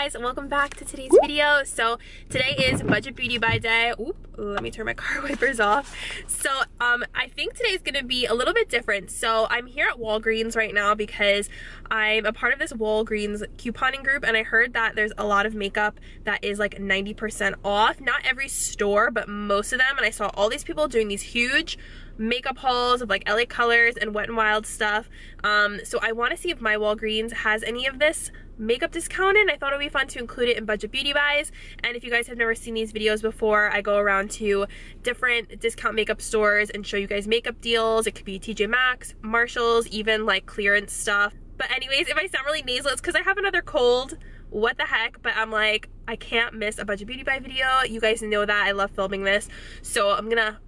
guys, welcome back to today's video. So today is budget beauty buy day. Oop, let me turn my car wipers off. So I think today's gonna be a little bit different. So I'm here at Walgreens right now because I'm a part of this Walgreens couponing group, and I heard that there's a lot of makeup that is like 90% off. Not every store, but most of them. And I saw all these people doing these huge makeup hauls of like LA Colors and Wet n Wild stuff. So I want to see if my Walgreens has any of this makeup discounted. I thought it would be fun to include it in budget beauty buys. And if you guys have never seen these videos before, I go around to different discount makeup stores and show you guys makeup deals. It could be TJ Maxx, Marshalls, even like clearance stuff. But anyways, if I sound really nasal, it's because I have another cold. What the heck? But I'm like, I can't miss a budget beauty buy video. You guys know that I love filming this, so I'm gonna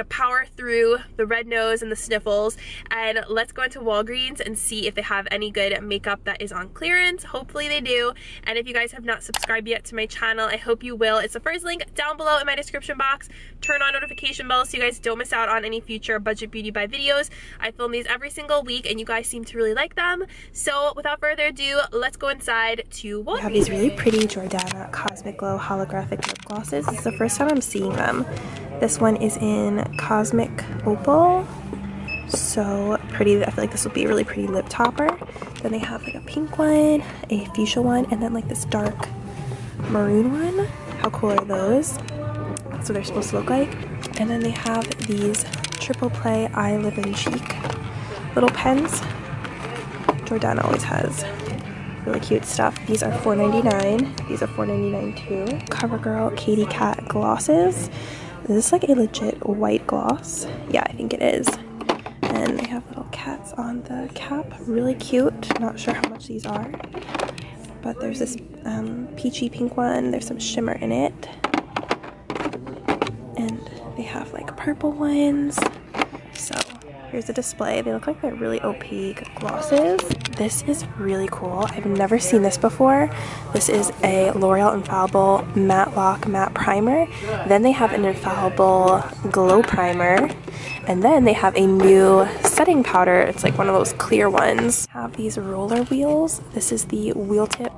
power through the red nose and the sniffles, and let's go into Walgreens and see if they have any good makeup that is on clearance. Hopefully they do. And if you guys have not subscribed yet to my channel, I hope you will. It's the first link down below in my description box. Turn on notification bells so you guys don't miss out on any future budget beauty buy videos. I film these every single week and you guys seem to really like them. So without further ado, let's go inside to Walgreens. We have these really pretty Jordana Cosmic Glow holographic lip glosses. This is the first time I'm seeing them. This one is in Cosmic Opal. So pretty. I feel like this will be a really pretty lip topper. Then they have like a pink one, a fuchsia one, and then like this dark maroon one. How cool are those? That's what they're supposed to look like. And then they have these triple play eye, lip, and cheek little pens. Jordana always has really cute stuff. These are $4.99. These are $4.99 too. Covergirl Katy Cat glosses. Is this like a legit white gloss? Yeah, I think it is. And they have little cats on the cap. Really cute. Not sure how much these are. But there's this peachy pink one. There's some shimmer in it. And they have like purple ones. So here's a display. They look like they're really opaque glosses. This is really cool. I've never seen this before. This is a L'Oreal Infallible Matlock Matte Primer. Then they have an Infallible Glow Primer. And then they have a new setting powder. It's like one of those clear ones. Have these roller wheels. This is the wheel tip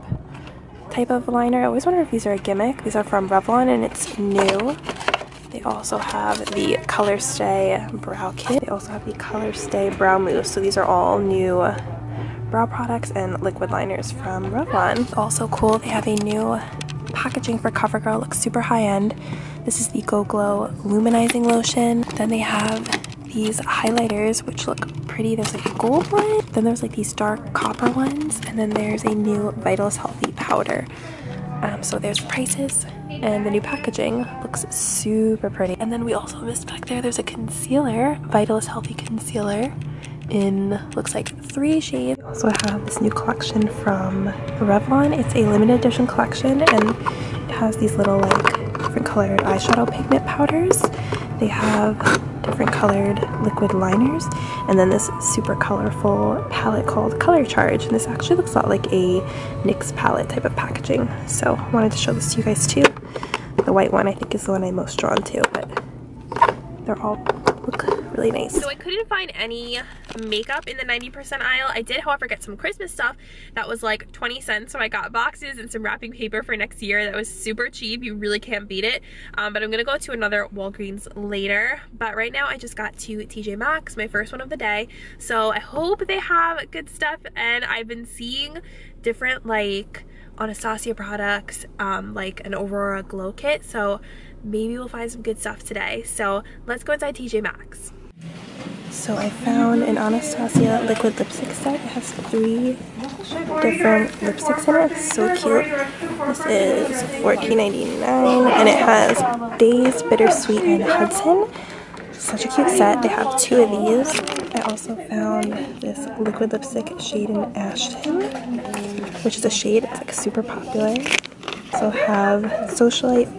type of liner. I always wonder if these are a gimmick. These are from Revlon and it's new. They also have the Color Stay Brow Kit. They also have the Color Stay Brow Mousse. So these are all new brow products and liquid liners from Revlon. Also cool, they have a new packaging for CoverGirl. Looks super high-end. This is the Go Glow Luminizing Lotion. Then they have these highlighters, which look pretty. There's like a gold one. Then there's like these dark copper ones. And then there's a new Vitalist Healthy powder. So there's prices. And the new packaging looks super pretty. And then we also missed back there, there's a concealer, Vitalist Healthy Concealer in, looks like 3 shades. We also have this new collection from Revlon. It's a limited edition collection and it has these little like different colored eyeshadow pigment powders. They have different colored liquid liners and then this super colorful palette called Color Charge. And this actually looks a lot like a NYX palette type of packaging. So I wanted to show this to you guys too. The white one I think is the one I'm most drawn to, but they're all look really nice. So I couldn't find any makeup in the 90% aisle. I did, however, get some Christmas stuff that was like 20 cents. So I got boxes and some wrapping paper for next year. That was super cheap. You really can't beat it. But I'm gonna go to another Walgreens later. But right now I just got to TJ Maxx, my first one of the day. So I hope they have good stuff. And I've been seeing different like Anastacio products, like an Aurora Glow Kit. So maybe we'll find some good stuff today. So let's go inside TJ Maxx. So I found an Anastasia liquid lipstick set. It has 3 different lipsticks in it. It's so cute. This is $14.99 and it has Days, Bittersweet, and Hudson. Such a cute set. They have 2 of these. I also found this liquid lipstick shade in Ashton, which is a shade that's like super popular. Also have Socialite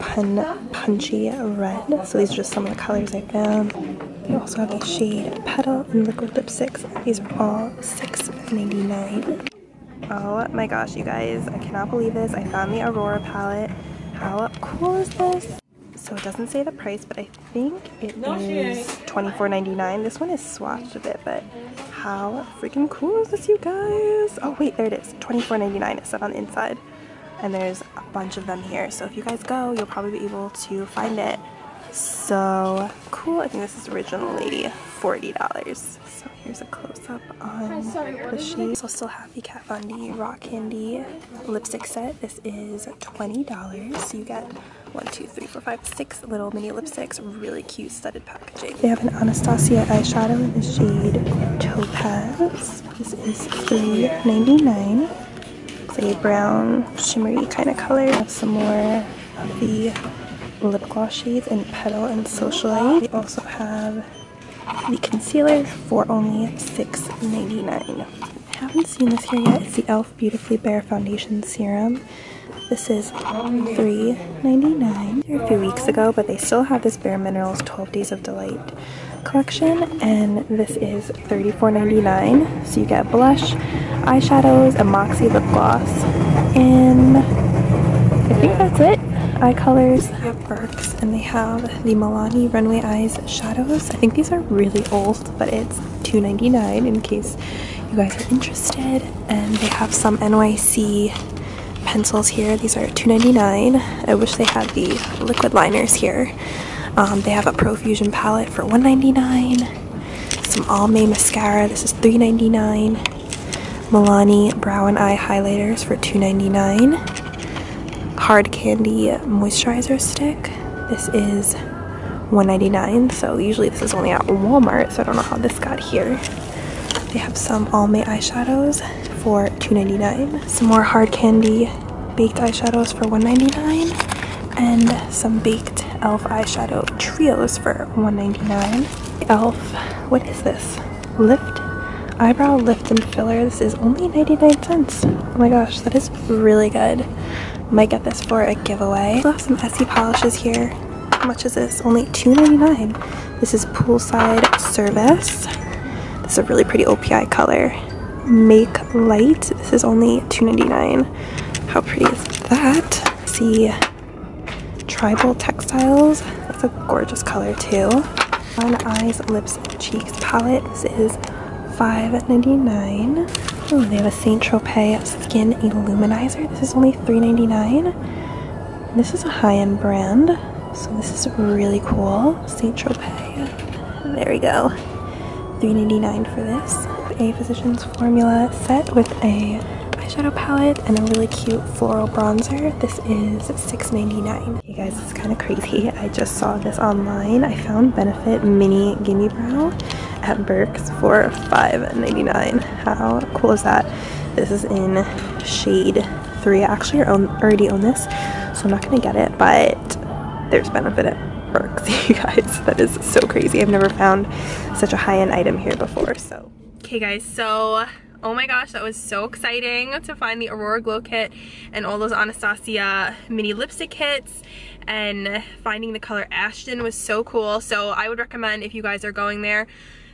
Punchy Red. So these are just some of the colors I found. They also have a shade Petal and liquid lipsticks. These are all $6.99. Oh my gosh, you guys, I cannot believe this. I found the Aurora palette. How cool is this? So it doesn't say the price, but I think it is $24.99. This one is swatched a bit, but how freaking cool is this, you guys? Oh wait, there it is, $24.99 it said on the inside. and there's a bunch of them here. So if you guys go, you'll probably be able to find it. So cool. I think this is originally $40. So here's a close-up on the shades. I'll still have the Kat Von D Rock Candy lipstick set. This is $20. So you get 1, 2, 3, 4, 5, 6 little mini lipsticks. Really cute studded packaging. They have an Anastacio eyeshadow in the shade Topaz. This is $3.99. It's a brown shimmery kind of color. I have some more of the lip gloss shades in Petal and Socialite. We also have the concealer for only $6.99. I haven't seen this here yet. It's the e.l.f. Beautifully Bare Foundation Serum. This is $3.99. A few weeks ago, but they still have this Bare Minerals 12 Days of Delight collection, and this is $34.99. So you get blush, eyeshadows, a Moxie lip gloss, and I think that's it. Eye colors. They have Burks, and they have the Milania Runway Eyes shadows. I think these are really old, but it's $2.99 in case you guys are interested. And they have some NYC pencils here. These are $2.99. I wish they had the liquid liners here. They have a Profusion palette for $1.99. Some Almay mascara. This is $3.99. Milani brow and eye highlighters for $2.99. Hard Candy moisturizer stick. This is $1.99. So usually this is only at Walmart, so I don't know how this got here. They have some Almay eyeshadows for $2.99. Some more Hard Candy baked eyeshadows for $1.99. And some baked e.l.f. eyeshadow trios for $1.99. e.l.f. What is this? Eyebrow lift and filler. This is only 99 cents. Oh my gosh, that is really good. Might get this for a giveaway. I have some Essie polishes here. How much is this? Only $2.99. This is Poolside Service. This is a really pretty OPI color. Make Light. This is only $2.99. How pretty is that? See, Tribal Textiles. That's a gorgeous color too. On Eyes, Lips, Cheeks palette. This is $5.99. Oh, they have a Saint Tropez Skin Illuminizer. This is only $3.99. This is a high-end brand, so this is really cool. Saint Tropez. There we go. $3.99 for this. A Physicians Formula set with a eyeshadow palette and a really cute floral bronzer. This is $6.99. You guys, this is kind of crazy. I just saw this online. I found Benefit Mini Gimme Brow at Burke's for $5.99. How cool is that? This is in shade 3. I actually already own this, so I'm not going to get it, but there's Benefit at Burke's. You guys, that is so crazy. I've never found such a high-end item here before. So okay guys, so oh my gosh, that was so exciting to find the Aurora Glow Kit and all those Anastasia mini lipstick kits, and finding the color Ashton was so cool. So I would recommend, if you guys are going there,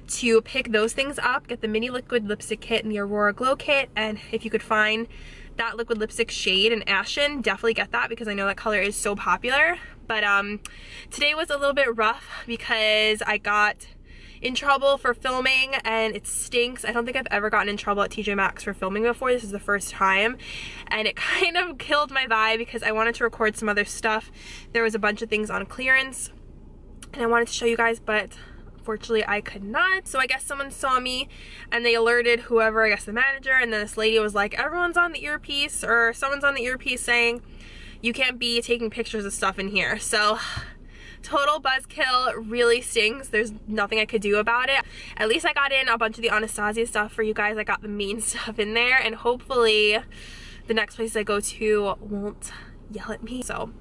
to pick those things up. Get the mini liquid lipstick kit and the Aurora Glow Kit, and if you could find that liquid lipstick shade in Ashton, definitely get that because I know that color is so popular. But today was a little bit rough because I got in trouble for filming and it stinks. I don't think I've ever gotten in trouble at TJ Maxx for filming before. This is the first time, and it kind of killed my vibe because I wanted to record some other stuff. There was a bunch of things on clearance and I wanted to show you guys, but unfortunately I could not. So I guess someone saw me and they alerted whoever, I guess the manager, and then this lady was like, everyone's on the earpiece, or someone's on the earpiece saying you can't be taking pictures of stuff in here. So total buzzkill, really stings. There's nothing I could do about it. At least I got in a bunch of the Anastasia stuff for you guys. I got the main stuff in there, and hopefully the next place I go to won't yell at me. So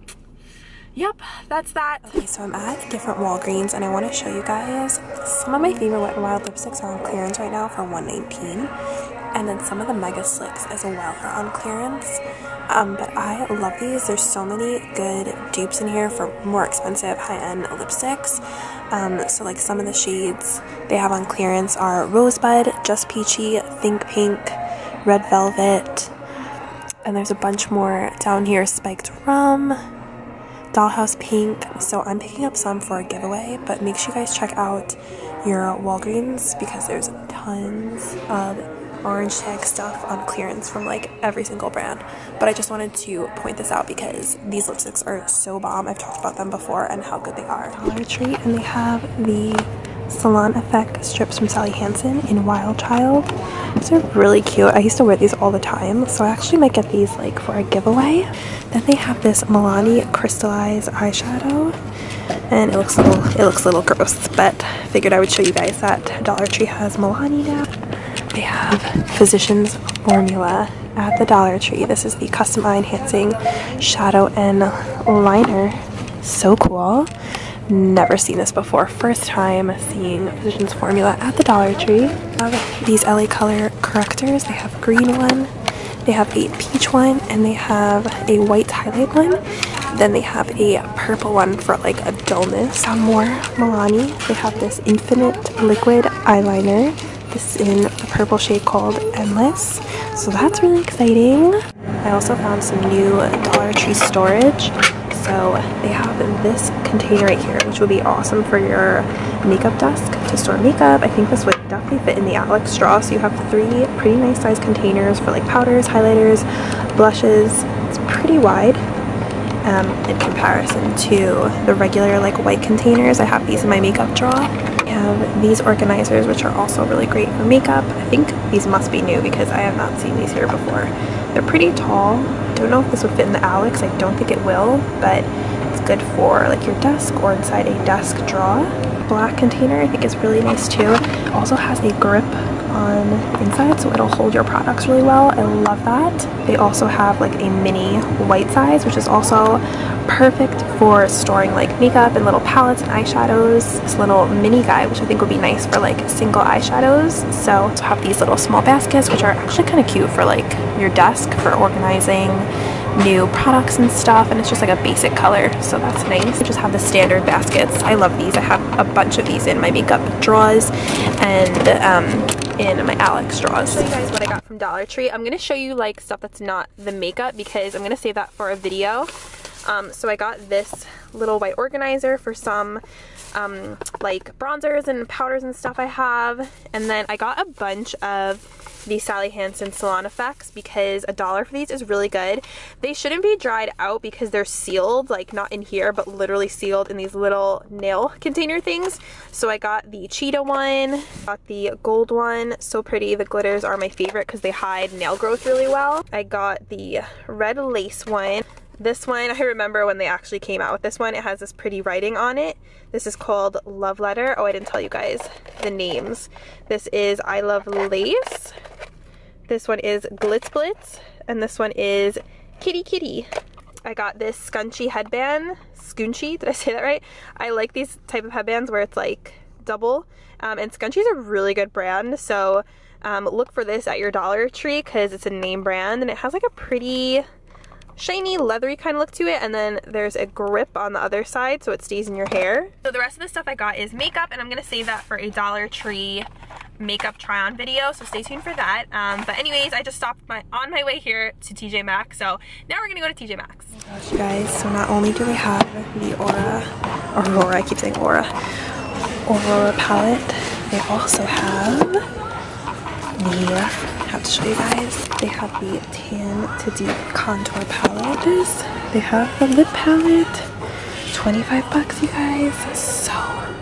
yep, that's that. Okay, so I'm at different Walgreens and I want to show you guys some of my favorite Wet n Wild lipsticks are on clearance right now for $1.19, and then some of the Mega Slicks as well are on clearance. But I love these. There's so many good dupes in here for more expensive high-end lipsticks. So like some of the shades they have on clearance are Rosebud, Just Peachy, Think Pink, Red Velvet, and there's a bunch more down here. Spiked Rum, Dollhouse Pink. So I'm picking up some for a giveaway, but make sure you guys check out your Walgreens because there's tons of orange tag stuff on clearance from like every single brand, but I just wanted to point this out because these lipsticks are so bomb. I've talked about them before and how good they are. Dollar Tree, and they have the Salon Effect strips from Hansen in Wild Child. These are really cute. I used to wear these all the time, so I actually might get these like for a giveaway. Then they have this Milania crystallized eyeshadow, and it looks a little gross, but figured I would show you guys that Dollar Tree has Milania now. They have Physicians Formula at the Dollar Tree. This is the Custom Eye Enhancing Shadow and Liner. So cool. Never seen this before. First time seeing Physicians Formula at the Dollar Tree. These LA Color Correctors. They have a green one, they have a peach one, and they have a white highlight one. Then they have a purple one for like a dullness. Some more Milani. They have this Infinite Liquid Eyeliner. This in the purple shade called Endless. So that's really exciting. I also found some new Dollar Tree storage. So they have this container right here, which would be awesome for your makeup desk to store makeup. I think this would definitely fit in the Alex straw. So you have 3 pretty nice sized containers for like powders, highlighters, blushes. It's pretty wide in comparison to the regular like white containers. I have these in my makeup drawer. I have these organizers, which are also really great for makeup. I think these must be new because I have not seen these here before. They're pretty tall. Don't know if this would fit in the Alex. I don't think it will, but it's good for like your desk or inside a desk drawer. Black container I think is really nice too. It also has a grip on the inside, so it'll hold your products really well. I love that. They also have like a mini white size, which is also perfect for storing like makeup and little palettes and eyeshadows. This little mini guy, which I think would be nice for like single eyeshadows. So I have these little small baskets, which are actually kind of cute for like your desk for organizing new products and stuff, and it's just like a basic color, so that's nice. I just have the standard baskets. I love these. I have a bunch of these in my makeup drawers and in my Alex drawers. I'll show you guys what I got from Dollar Tree. I'm gonna show you like stuff that's not the makeup because I'm gonna save that for a video. So I got this little white organizer for some like bronzers and powders and stuff I have, and then I got a bunch of the Hansen Salon Effects because $1 for these is really good. They shouldn't be dried out because they're sealed, like not in here, but literally sealed in these little nail container things. So I got the cheetah one, got the gold one, so pretty. The glitters are my favorite because they hide nail growth really well. I got the red lace one. This one, I remember when they actually came out with this one, it has this pretty writing on it. This is called Love Letter. Oh, I didn't tell you guys the names. This is I Love Lace. This one is Glitz Blitz. And this one is Kitty Kitty. I got this scunchie headband. Scunchie, did I say that right? I like these type of headbands where it's like double. And Scunchie is a really good brand. So look for this at your Dollar Tree because it's a name brand. And it has like a pretty shiny, leathery kind of look to it, and then there's a grip on the other side so it stays in your hair. So the rest of the stuff I got is makeup, and I'm gonna save that for a Dollar Tree makeup try-on video, so stay tuned for that. But anyways, I just stopped on my way here to TJ Maxx, so now we're gonna go to TJ Maxx. Oh gosh, you guys, so not only do they have the Aurora, I keep saying Aurora palette, they also have the, I have to show you guys, they have the Tan to Deep Contour palette. They have the lip palette, 25 bucks, you guys, so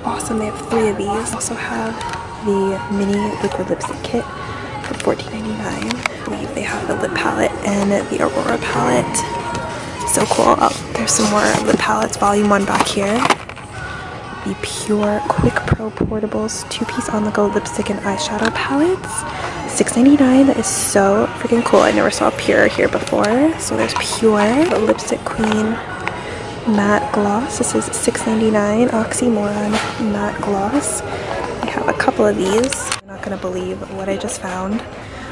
awesome. They have 3 of these. Also have the mini liquid lipstick kit for $14.99. I believe they have the lip palette and the Aurora palette. So cool. Oh, there's some more lip palettes, volume 1 back here. The Pure Quick Pro Portables 2-piece on-the-go lipstick and eyeshadow palettes. $6.99. That is so freaking cool. I never saw Pure here before. So there's Pure, the Lipstick Queen matte gloss. This is $6.99. Oxymoron matte gloss. I have a couple of these. I'm not gonna believe what I just found.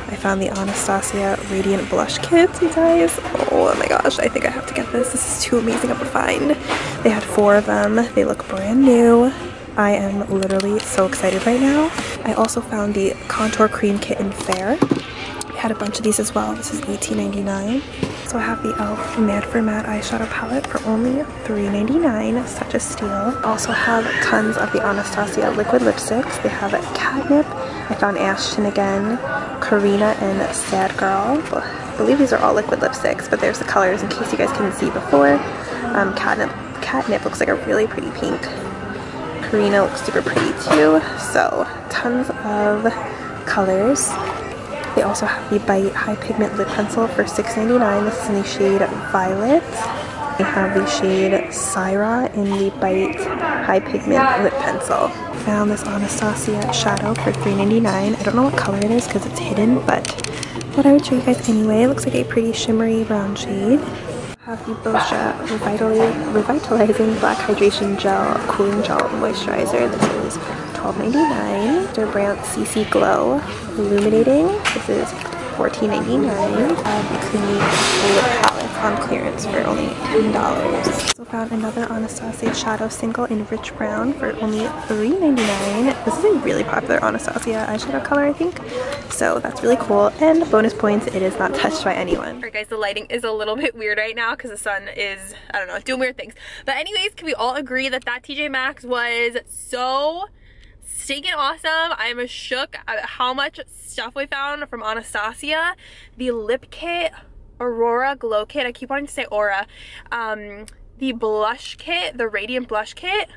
I found the Anastacio Radiant Blush Kits, you guys. Oh my gosh, I think I have to get this. This is too amazing of a find. They had 4 of them. They look brand new. I am literally so excited right now. I also found the Contour Cream Kit in Fair. I had a bunch of these as well. This is $18.99. So I have the e.l.f. Mad for Matte eyeshadow palette for only $3.99. Such a steal. I also have tons of the Anastacio liquid lipsticks. They have Catnip. I found Ashton again. Karina and Sad Girl. I believe these are all liquid lipsticks, but there's the colors in case you guys couldn't see before. Catnip looks like a really pretty pink. Karina looks super pretty too. So tons of colors. They also have the Bite High Pigment Lip Pencil for $6.99. This is in the shade Violet. They have the shade Syra in the Bite High Pigment Lip Pencil. Found this Anastacio shadow for $3.99. I don't know what color it is because it's hidden, but thought I would show you guys anyway. It looks like a pretty shimmery brown shade. I have the Boscia Revitalizing Black Hydration Gel Cooling Gel Moisturizer. This is $12.99. Their brand CC Glow Illuminating. This is $14.99. The Clinique Lip Palette on clearance for only $10. Also found another Anastasia shadow single in Rich Brown for only $3.99. This is a really popular Anastasia eyeshadow color, I think. So that's really cool. And bonus points, it is not touched by anyone. Alright guys, the lighting is a little bit weird right now because the sun is, I don't know, doing weird things. But anyways, can we all agree that TJ Maxx was so stinking awesome? I'm shook at how much stuff we found from Anastasia. The lip kit, Aurora Glow Kit, I keep wanting to say Aura. The blush kit, the Radiant Blush Kit.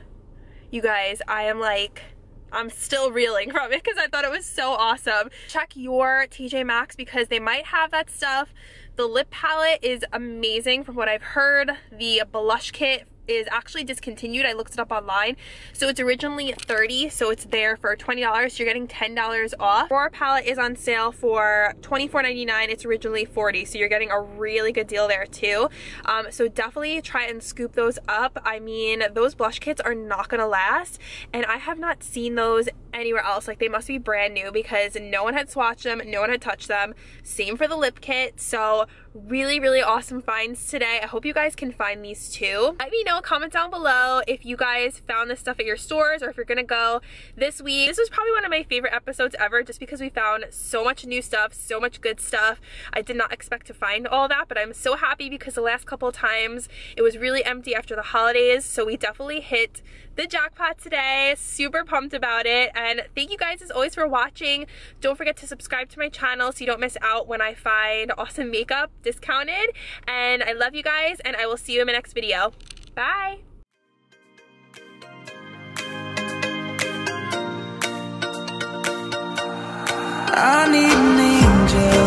You guys, I'm still reeling from it because I thought it was so awesome. Check your TJ Maxx because they might have that stuff. The lip palette is amazing from what I've heard. The blush kit is actually discontinued. I looked it up online. So it's originally $30, so it's there for $20. So you're getting $10 off. Aurora palette is on sale for $24.99. It's originally $40, so you're getting a really good deal there too. So definitely try and scoop those up. I mean, those blush kits are not gonna last, and I have not seen those anywhere else. Like, they must be brand new because no one had swatched them, no one had touched them. Same for the lip kit. So really, really awesome finds today. I hope you guys can find these too. Let me know, comment down below if you guys found this stuff at your stores or if you're gonna go this week. This was probably one of my favorite episodes ever just because we found so much new stuff, so much good stuff. I did not expect to find all that, but I'm so happy because the last couple of times it was really empty after the holidays, so we definitely hit the jackpot today. Super pumped about it, and thank you guys as always for watching. Don't forget to subscribe to my channel so you don't miss out when I find awesome makeup discounted, and I love you guys, and I will see you in my next video. Bye! I need an angel.